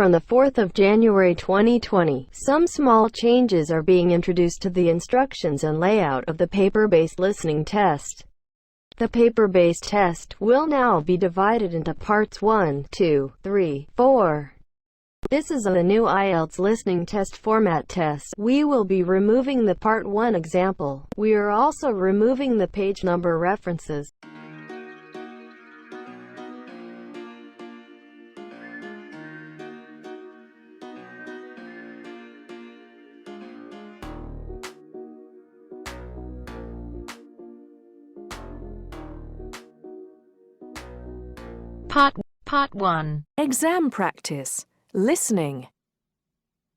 from the 4th of January 2020, some small changes are being introduced to the instructions and layout of the paper-based listening test. The paper-based test will now be divided into parts 1, 2, 3, 4. This is the new Ielts listening test format test. We will be removing the Part 1 example. We are also removing the page number references. Part 1. Exam practice. Listening.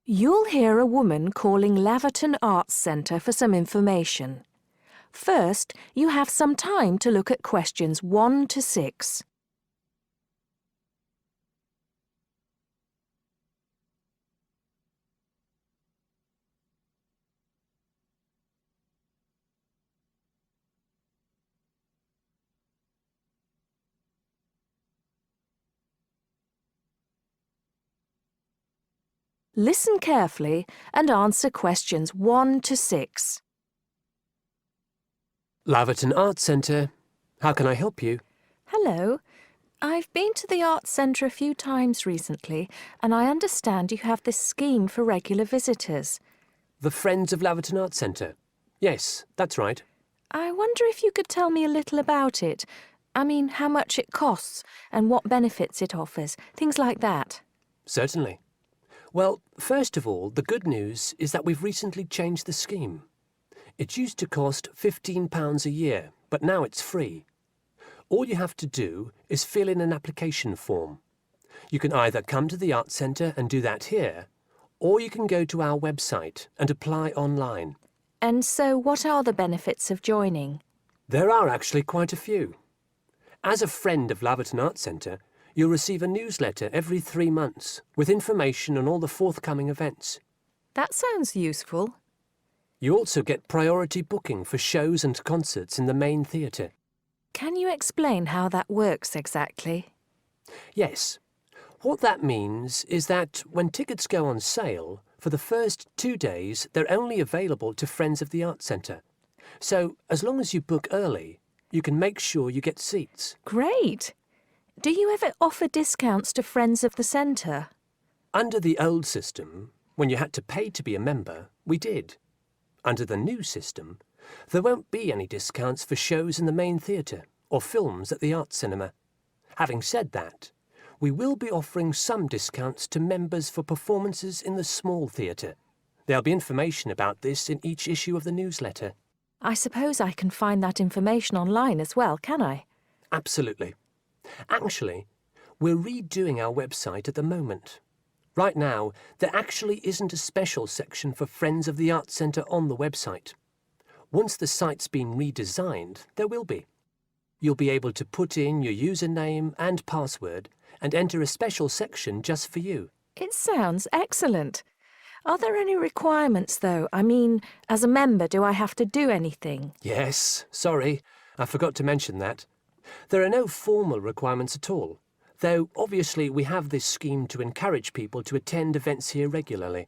You'll hear a woman calling Laverton Arts Centre for some information. First, you have some time to look at questions 1 to 6. Listen carefully and answer questions 1 to 6. Laverton Arts Centre. How can I help you? Hello. I've been to the Arts Centre a few times recently, and I understand you have this scheme for regular visitors. The Friends of Laverton Arts Centre. Yes, that's right. I wonder if you could tell me a little about it. I mean, how much it costs and what benefits it offers, things like that. Certainly. Well, first of all, the good news is that we've recently changed the scheme. It used to cost £15 a year, but now it's free. All you have to do is fill in an application form. You can either come to the Arts Centre and do that here, or you can go to our website and apply online. And so what are the benefits of joining? There are actually quite a few. As a friend of Laverton Arts Centre, you'll receive a newsletter every 3 months with information on all the forthcoming events. That sounds useful. You also get priority booking for shows and concerts in the main theatre. Can you explain how that works exactly? Yes. What that means is that when tickets go on sale, for the first 2 days they're only available to Friends of the Arts Centre. So as long as you book early, you can make sure you get seats. Great! Do you ever offer discounts to Friends of the Centre? Under the old system, when you had to pay to be a member, we did. Under the new system, there won't be any discounts for shows in the main theatre or films at the Arts Cinema. Having said that, we will be offering some discounts to members for performances in the small theatre. There'll be information about this in each issue of the newsletter. I suppose I can find that information online as well, can I? Absolutely. Actually, we're redoing our website at the moment. Right now, there actually isn't a special section for Friends of the Arts Centre on the website. Once the site's been redesigned, there will be. You'll be able to put in your username and password and enter a special section just for you. It sounds excellent. Are there any requirements, though? I mean, as a member, do I have to do anything? Yes, sorry, I forgot to mention that. There are no formal requirements at all, though obviously we have this scheme to encourage people to attend events here regularly.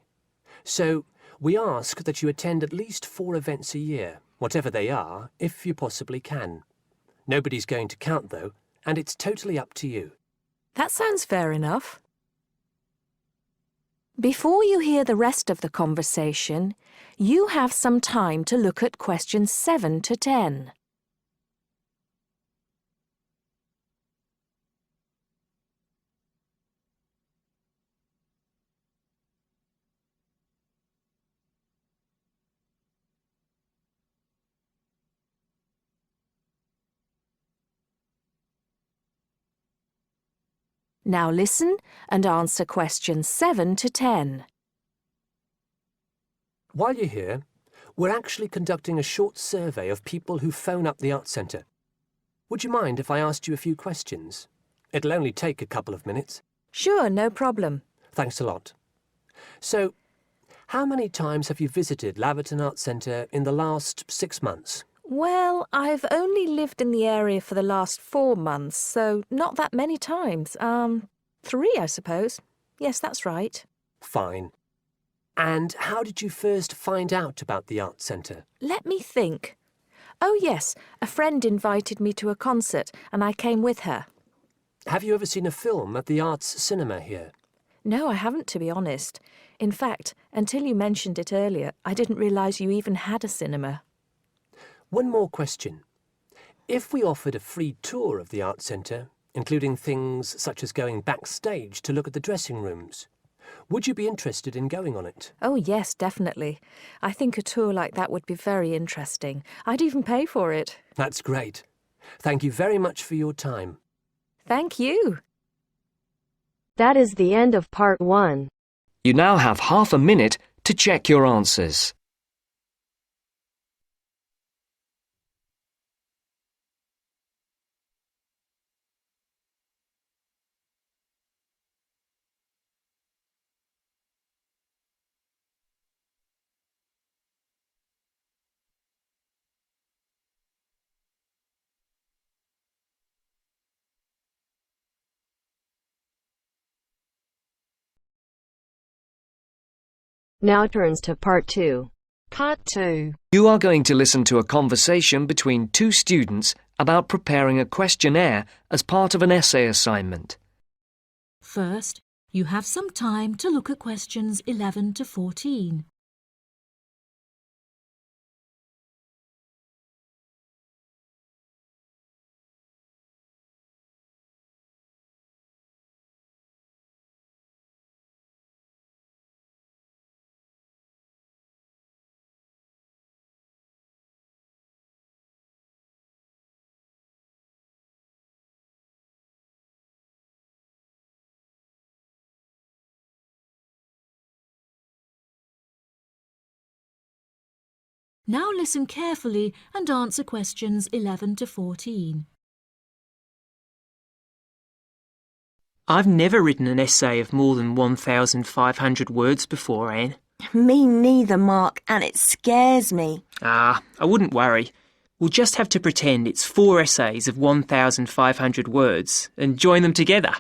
So we ask that you attend at least 4 events a year, whatever they are, if you possibly can. Nobody's going to count, though, and it's totally up to you. That sounds fair enough. Before you hear the rest of the conversation, you have some time to look at questions 7 to 10. Now listen and answer questions 7 to 10. While you're here, we're actually conducting a short survey of people who phone up the Arts Centre. Would you mind if I asked you a few questions? It'll only take a couple of minutes. Sure, no problem. Thanks a lot. So, how many times have you visited Laverton Arts Centre in the last 6 months? Well, I've only lived in the area for the last 4 months, so not that many times. 3, I suppose. Yes, that's right. Fine. And how did you first find out about the Arts Centre? Let me think. Oh, yes, a friend invited me to a concert and I came with her. Have you ever seen a film at the Arts Cinema here? No, I haven't, to be honest. In fact, until you mentioned it earlier, I didn't realise you even had a cinema. One more question. If we offered a free tour of the Arts Centre, including things such as going backstage to look at the dressing rooms, would you be interested in going on it? Oh, yes, definitely. I think a tour like that would be very interesting. I'd even pay for it. That's great. Thank you very much for your time. Thank you. That is the end of part 1. You now have half a minute to check your answers. Now turns to part 2. Part 2. You are going to listen to a conversation between two students about preparing a questionnaire as part of an essay assignment. First, you have some time to look at questions 11 to 14. Now listen carefully and answer questions 11 to 14. I've never written an essay of more than 1,500 words before, Anne. Me neither, Mark, and it scares me. I wouldn't worry. We'll just have to pretend it's 4 essays of 1,500 words and join them together.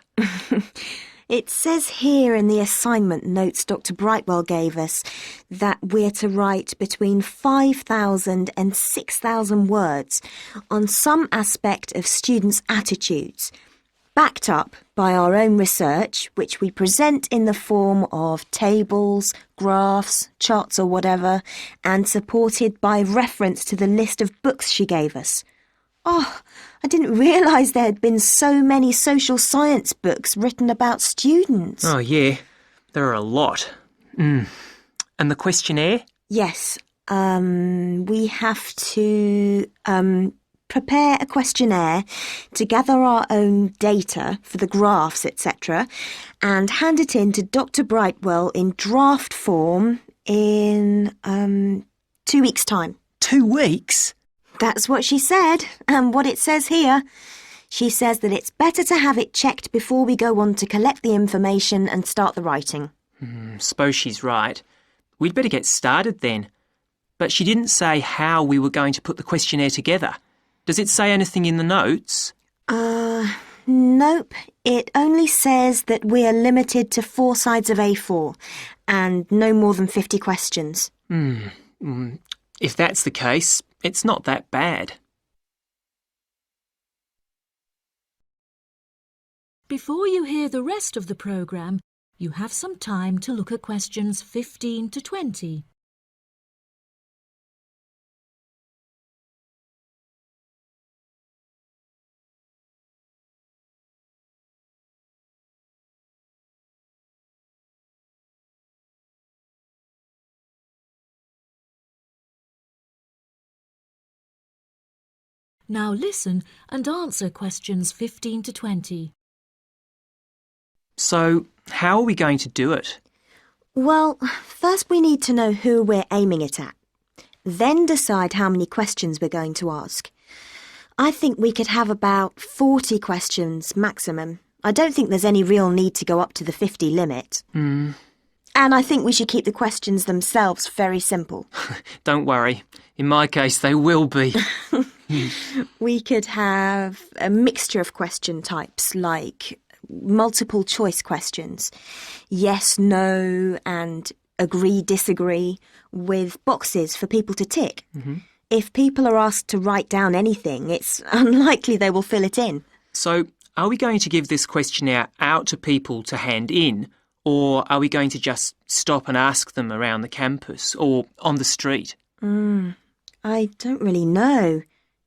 It says here in the assignment notes Dr. Brightwell gave us that we're to write between 5,000 and 6,000 words on some aspect of students' attitudes, backed up by our own research, which we present in the form of tables, graphs, charts or whatever, and supported by reference to the list of books she gave us. Oh, I didn't realise there had been so many social science books written about students. Oh, yeah. There are a lot. And the questionnaire? Yes, we have to prepare a questionnaire to gather our own data for the graphs, etc., and hand it in to Dr. Brightwell in draft form in 2 weeks' time. 2 weeks? That's what she said, and what it says here. She says that it's better to have it checked before we go on to collect the information and start the writing. Suppose she's right. We'd better get started then. But she didn't say how we were going to put the questionnaire together. Does it say anything in the notes? Nope. It only says that we are limited to 4 sides of A4 and no more than 50 questions. If that's the case, it's not that bad. Before you hear the rest of the programme, you have some time to look at questions 15 to 20. Now listen and answer questions 15 to 20. So, how are we going to do it? Well, first we need to know who we're aiming it at. Then decide how many questions we're going to ask. I think we could have about 40 questions maximum. I don't think there's any real need to go up to the 50 limit. And I think we should keep the questions themselves very simple. Don't worry. In my case, they will be. We could have a mixture of question types like multiple choice questions. Yes, no, and agree, disagree, with boxes for people to tick. If people are asked to write down anything, it's unlikely they will fill it in. So, are we going to give this questionnaire out to people to hand in, or are we going to just stop and ask them around the campus or on the street? I don't really know.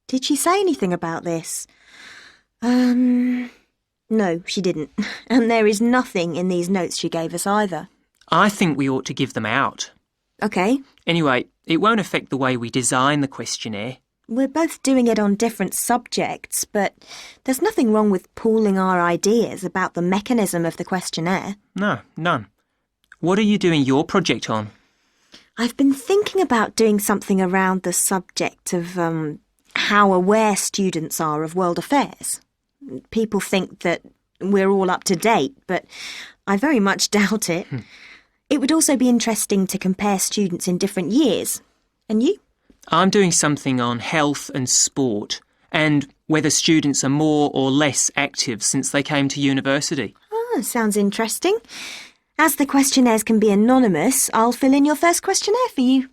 Did she say anything about this? No, she didn't. And there is nothing in these notes she gave us either. I think we ought to give them out. OK, Anyway, it won't affect the way we design the questionnaire. we're both doing it on different subjects, but there's nothing wrong with pooling our ideas about the mechanism of the questionnaire. No, none. What are you doing your project on? I've been thinking about doing something around the subject of how aware students are of world affairs. People think that we're all up to date, but I very much doubt it. It would also be interesting to compare students in different years. And you? I'm doing something on health and sport, and whether students are more or less active since they came to university. Sounds interesting. As the questionnaires can be anonymous, I'll fill in your first questionnaire for you.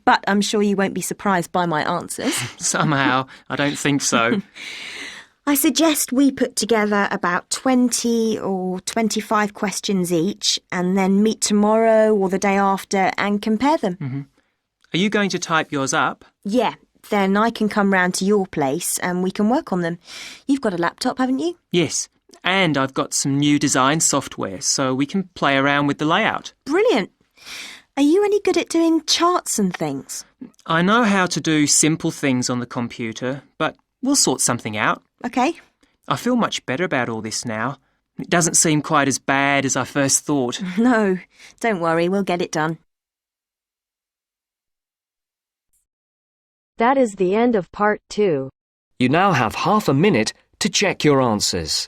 But I'm sure you won't be surprised by my answers. Somehow, I don't think so. I suggest we put together about 20 or 25 questions each and then meet tomorrow or the day after and compare them. Are you going to type yours up? Yeah, then I can come round to your place and we can work on them. You've got a laptop, haven't you? Yes, and I've got some new design software so we can play around with the layout. Brilliant. Are you any good at doing charts and things? I know how to do simple things on the computer, but we'll sort something out. OK. I feel much better about all this now. It doesn't seem quite as bad as I first thought. No, don't worry, we'll get it done. That is the end of part 2. You now have half a minute to check your answers.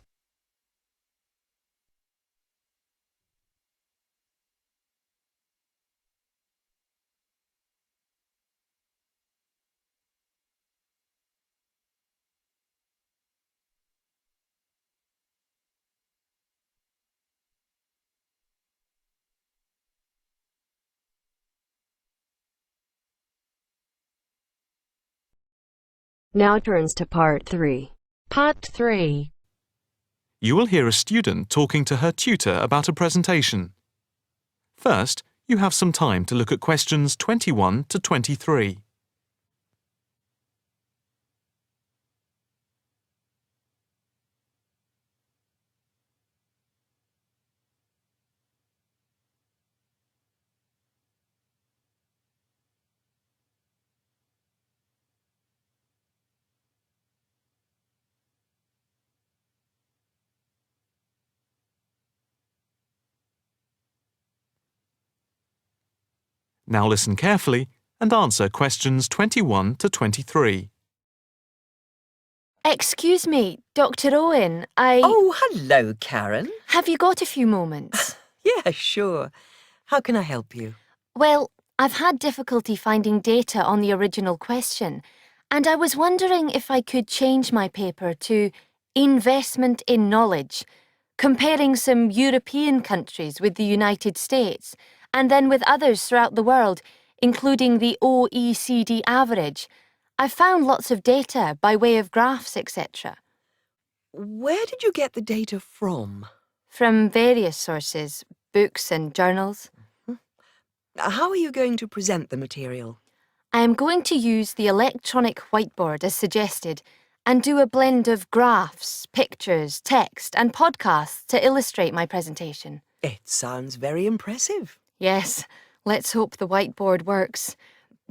Now turns to part 3. Part 3. You will hear a student talking to her tutor about a presentation. First, you have some time to look at questions 21 to 23. Now listen carefully and answer questions 21 to 23. Excuse me, Dr. Owen, Oh, hello, Karen. Have you got a few moments? Yeah, sure. How can I help you? Well, I've had difficulty finding data on the original question, and I was wondering if I could change my paper to Investment in Knowledge, comparing some European countries with the United States, and then with others throughout the world, including the OECD average. I found lots of data by way of graphs, etc. Where did you get the data from? From various sources, books and journals. How are you going to present the material? I am going to use the electronic whiteboard as suggested and do a blend of graphs, pictures, text and podcasts to illustrate my presentation. It sounds very impressive. Yes, let's hope the whiteboard works.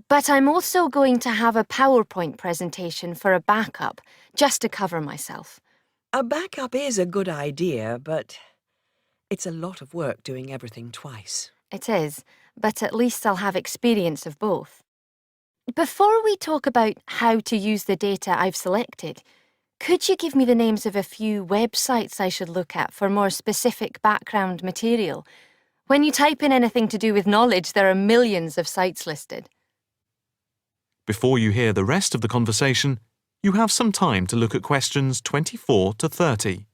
But I'm also going to have a PowerPoint presentation for a backup, just to cover myself. A backup is a good idea, but it's a lot of work doing everything twice. It is, but at least I'll have experience of both. Before we talk about how to use the data I've selected, could you give me the names of a few websites I should look at for more specific background material? When you type in anything to do with knowledge, there are millions of sites listed. Before you hear the rest of the conversation, you have some time to look at questions 24 to 30.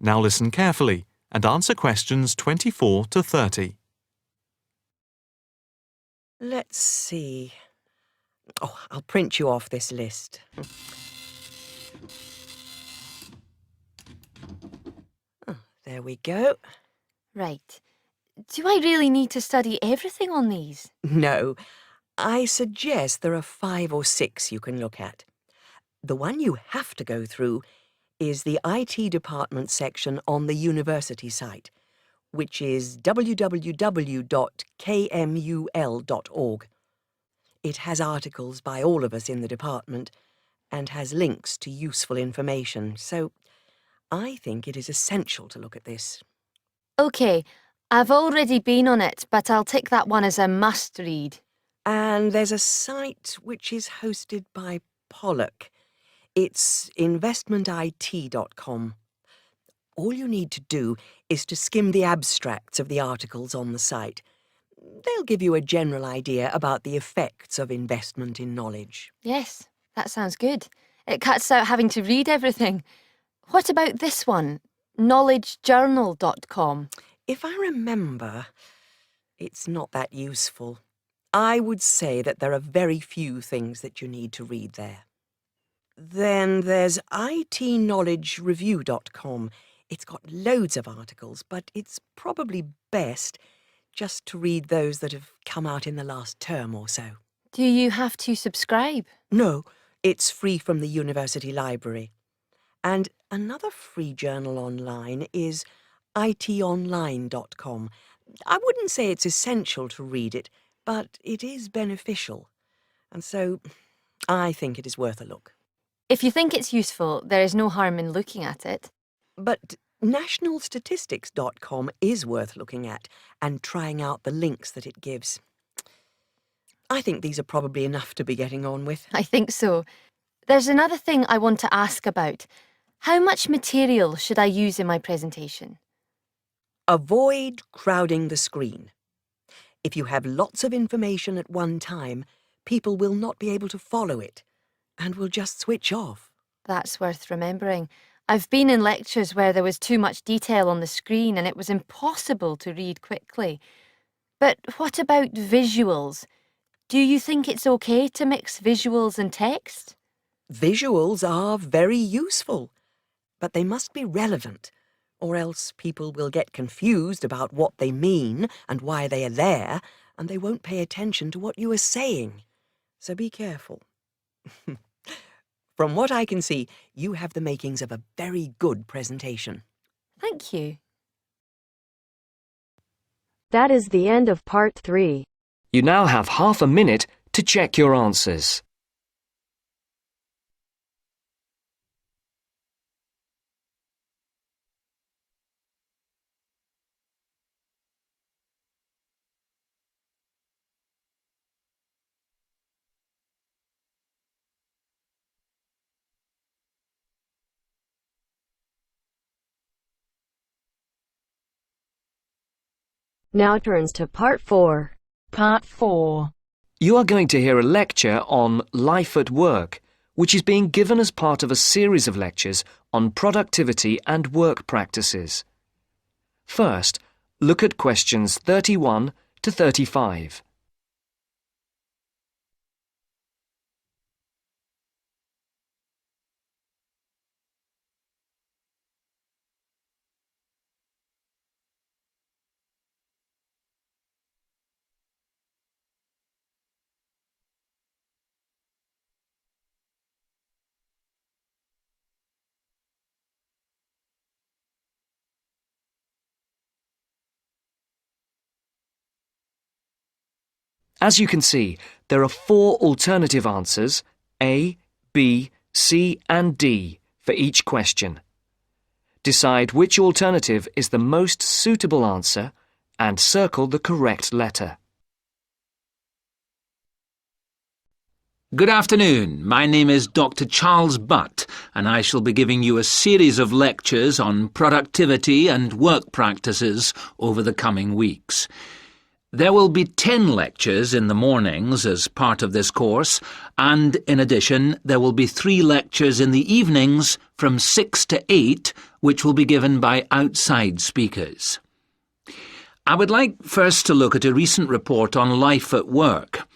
Now listen carefully and answer questions 24 to 30. Let's see. Oh, I'll print you off this list. Oh, there we go. Right. Do I really need to study everything on these? No, I suggest there are 5 or 6 you can look at. The one you have to go through is the IT department section on the university site, which is www.kmul.org. It has articles by all of us in the department and has links to useful information, so I think it is essential to look at this. OK, I've already been on it, but I'll tick that one as a must-read. And there's a site which is hosted by Pollock. It's investmentit.com. All you need to do is to skim the abstracts of the articles on the site. They'll give you a general idea about the effects of investment in knowledge. Yes, that sounds good. It cuts out having to read everything. What about this one? knowledgejournal.com. If I remember, it's not that useful. I would say that there are very few things that you need to read there. Then there's itknowledgereview.com. It's got loads of articles, but it's probably best just to read those that have come out in the last term or so. Do you have to subscribe? No, it's free from the university library. And another free journal online is itonline.com. I wouldn't say it's essential to read it, but it is beneficial. And so I think it is worth a look. If you think it's useful, there is no harm in looking at it. But nationalstatistics.com is worth looking at and trying out the links that it gives. I think these are probably enough to be getting on with. I think so. There's another thing I want to ask about. How much material should I use in my presentation? Avoid crowding the screen. If you have lots of information at one time, people will not be able to follow it and will just switch off. That's worth remembering. I've been in lectures where there was too much detail on the screen and it was impossible to read quickly. But what about visuals? Do you think it's okay to mix visuals and text? Visuals are very useful, but they must be relevant, or else people will get confused about what they mean and why they are there, and they won't pay attention to what you are saying. So be careful. From what I can see, you have the makings of a very good presentation. Thank you. That is the end of part 3. You now have half a minute to check your answers. Now turns to part 4. Part 4. You are going to hear a lecture on life at work, which is being given as part of a series of lectures on productivity and work practices. First, look at questions 31 to 35. As you can see, there are 4 alternative answers, A, B, C and D, for each question. Decide which alternative is the most suitable answer and circle the correct letter. Good afternoon. My name is Dr. Charles Butt, and I shall be giving you a series of lectures on productivity and work practices over the coming weeks. There will be 10 lectures in the mornings as part of this course, and in addition there will be 3 lectures in the evenings from 6 to 8, which will be given by outside speakers. I would like first to look at a recent report on life at work.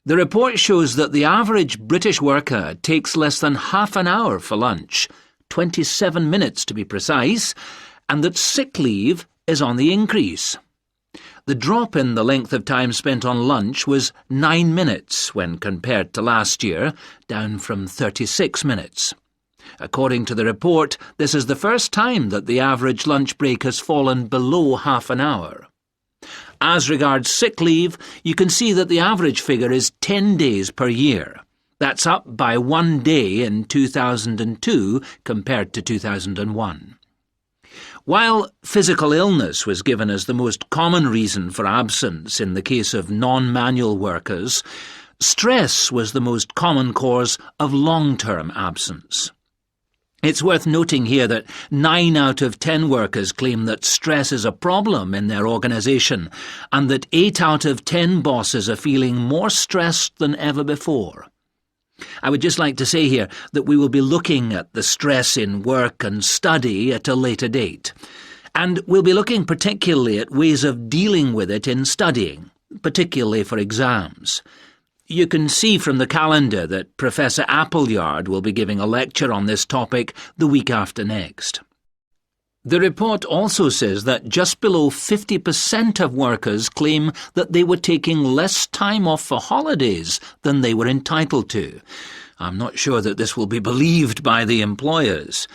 The report shows that the average British worker takes less than half an hour for lunch, 27 minutes to be precise, and that sick leave is on the increase. The drop in the length of time spent on lunch was 9 minutes when compared to last year, down from 36 minutes. According to the report, this is the first time that the average lunch break has fallen below half an hour. As regards sick leave, you can see that the average figure is 10 days per year. That's up by 1 day in 2002 compared to 2001. While physical illness was given as the most common reason for absence in the case of non-manual workers, stress was the most common cause of long-term absence. It's worth noting here that 9 out of 10 workers claim that stress is a problem in their organisation, and that 8 out of 10 bosses are feeling more stressed than ever before. I would just like to say here that we will be looking at the stress in work and study at a later date. And we'll be looking particularly at ways of dealing with it in studying, particularly for exams. You can see from the calendar that Professor Appleyard will be giving a lecture on this topic the week after next. The report also says that just below 50% of workers claim that they were taking less time off for holidays than they were entitled to. I'm not sure that this will be believed by the employers.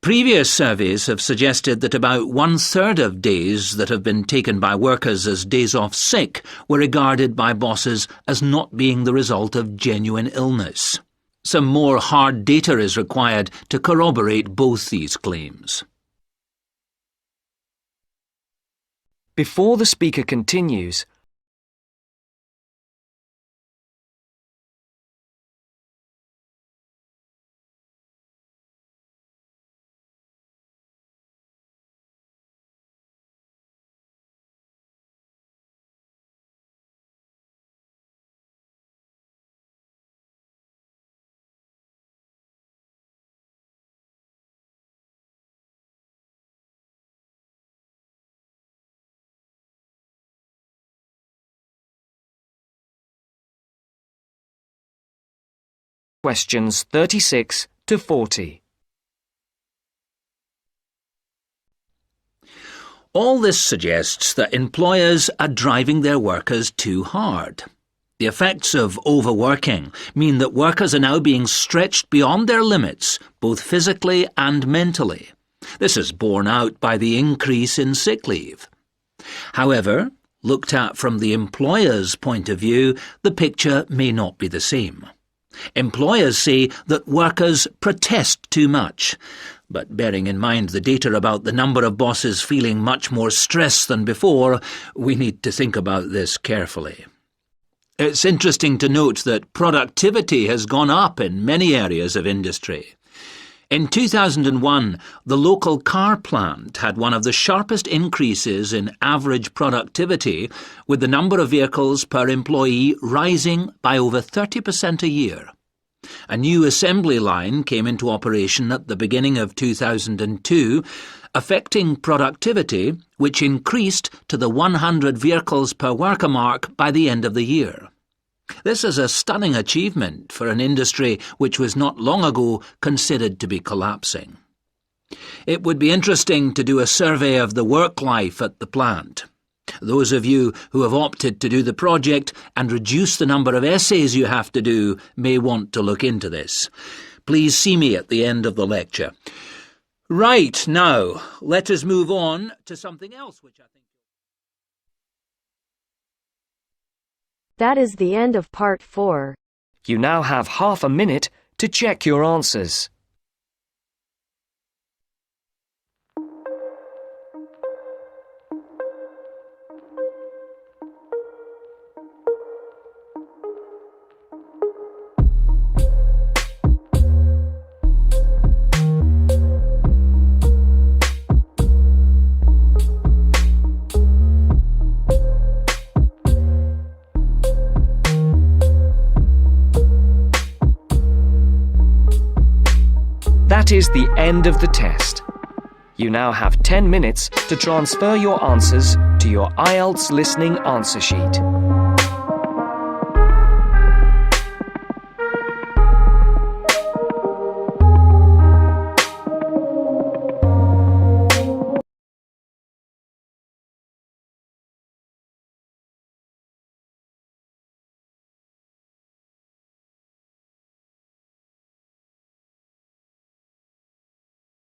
Previous surveys have suggested that about 1/3 of days that have been taken by workers as days off sick were regarded by bosses as not being the result of genuine illness. Some more hard data is required to corroborate both these claims. Before the speaker continues, questions 36 to 40. All this suggests that employers are driving their workers too hard. The effects of overworking mean that workers are now being stretched beyond their limits, both physically and mentally. This is borne out by the increase in sick leave. However, looked at from the employer's point of view, the picture may not be the same. Employers say that workers protest too much, but bearing in mind the data about the number of bosses feeling much more stress than before, we need to think about this carefully. It's interesting to note that productivity has gone up in many areas of industry. In 2001, the local car plant had one of the sharpest increases in average productivity, with the number of vehicles per employee rising by over 30% a year. A new assembly line came into operation at the beginning of 2002, affecting productivity, which increased to the 100 vehicles per worker mark by the end of the year. This is a stunning achievement for an industry which was not long ago considered to be collapsing. It would be interesting to do a survey of the work life at the plant. Those of you who have opted to do the project and reduce the number of essays you have to do may want to look into this. Please see me at the end of the lecture. Right, now, let us move on to something else which I think... That is the end of part 4. You now have half a minute to check your answers. That is the end of the test. You now have 10 minutes to transfer your answers to your IELTS listening answer sheet.